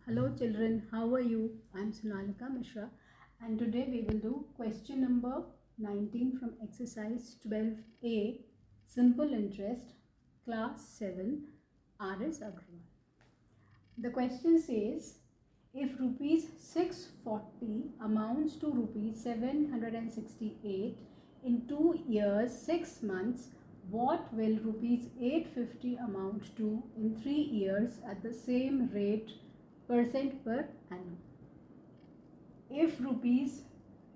Hello children, how are you? I am Sonalika Mishra and today we will do question number 19 from exercise 12A, Simple Interest, class 7, R.S. Agrawal. The question says, if rupees 640 amounts to rupees 768 in 2 years 6 months, what will rupees 850 amount to in 3 years at the same rate percent per annum? If rupees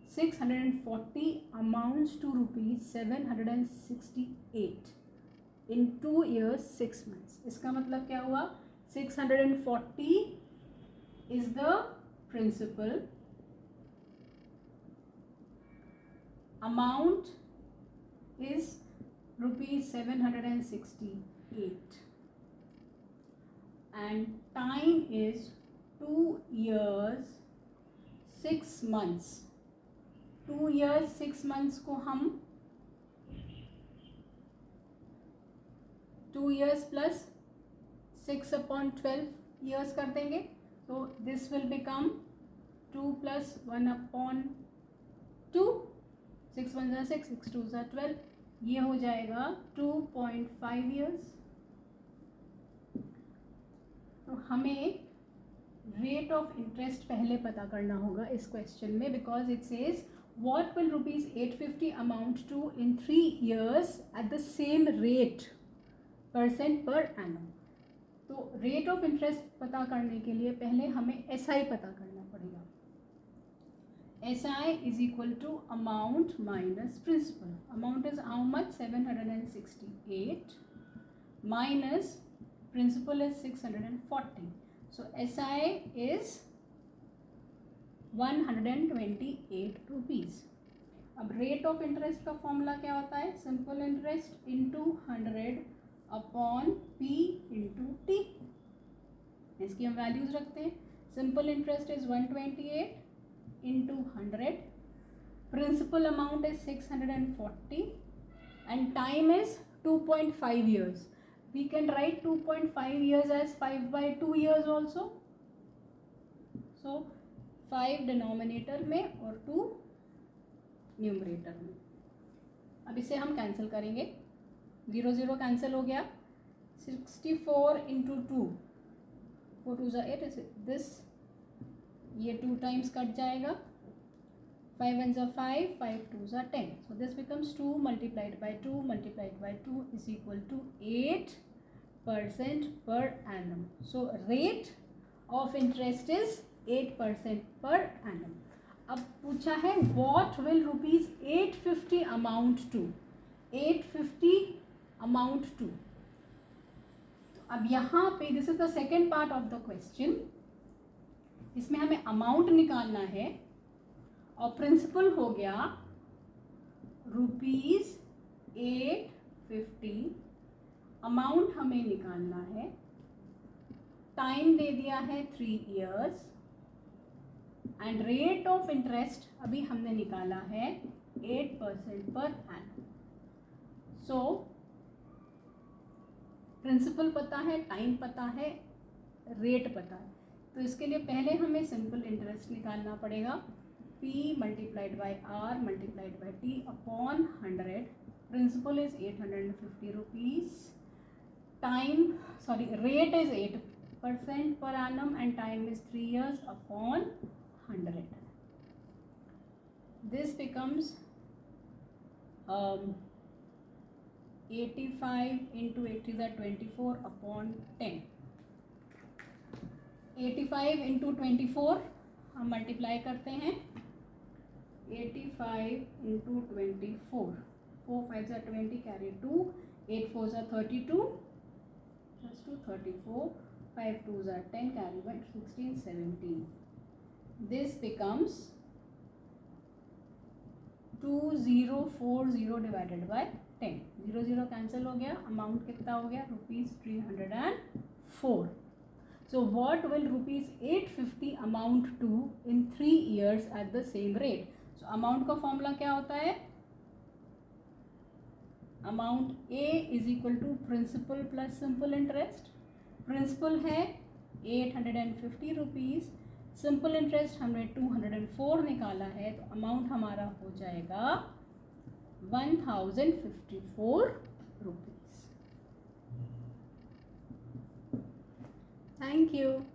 640 amounts to rupees 768 in 2 years 6 months, इसका मतलब क्या हुआ? 640 is the principal amount is rupees 768 and time is 2 years 6 months. 2 years 6 months को हम 2 years plus 6 upon 12 years कर देंगे. So this will become 2 plus 1 upon 2. 6 1 ज़ा 6, 6 2 ज़ा 12. ये हो जाएगा 2.5 years. तो हमें रेट ऑफ इंटरेस्ट पहले पता करना होगा इस क्वेश्चन में, because it says what will rupees 850 amount to in 3 years at the same rate percent per annum. तो रेट ऑफ इंटरेस्ट पता करने के लिए पहले हमें एसआई पता करना पड़ेगा. SI is equal to amount minus principal. Amount is how much? 768 minus principal is 640. So SI is 128 rupees. अब रेट ऑफ इंटरेस्ट का फॉर्मूला क्या होता है? Simple interest into 100 upon P into T. इसकी हम वैल्यूज रखते हैं. Simple interest is 128 into 100. Principal amount is 640 and time is 2.5 years. We can write 2.5 years as 5 by 2 years also. So 5 denominator में और 2 न्यूमरेटर में. अब इसे हम कैंसिल करेंगे. 0 0 कैंसिल हो गया. 64 इंटू 2, 4 2 ज़ा 8. दिस ये 2 टाइम्स कट जाएगा. 5 1 ज़ा 5, 5 2 ज़ा 10. So this becomes 2 multiplied by 2 multiplied by 2 is equal to 8% per annum. So rate of interest is 8% per annum. अब पूछा है what will rupees 850 amount to? 850 amount to. अब यहाँ पे this is the second part of the question. इसमें हमें amount निकालना है और प्रिंसिपल हो गया रुपीज 850. अमाउंट हमें निकालना है. टाइम दे दिया है 3 years and rate of interest अभी हमने निकाला है 8% पर एनम. सो प्रिंसिपल पता है, टाइम पता है, रेट पता है. तो इसके लिए पहले हमें सिंपल इंटरेस्ट निकालना पड़ेगा. P multiplied by R multiplied by T upon 100. Principal is 850 rupees. Rate is 8% per annum and time is 3 years upon 100. This becomes 85 into 80 is 24 upon 10. 85 into 24 हम मल्टीप्लाई करते हैं. 85 into 24, 4 5 are 20, carry 2, 8 4 are 32, plus 2 34, 5 2 are 10, carry 1 16 17. This becomes 2040 divided by 10. 0 0 cancel हो गया. Amount कितना हो गया? Rupees 304. So what will rupees 850 amount to in 3 years at the same rate? So amount का formula क्या होता है? Amount A is equal to principal plus simple interest. Principal है 850 रुपीज़, सिंपल इंटरेस्ट हमने 204 निकाला है, तो अमाउंट हमारा हो जाएगा 1054 रुपीज़। Thank you.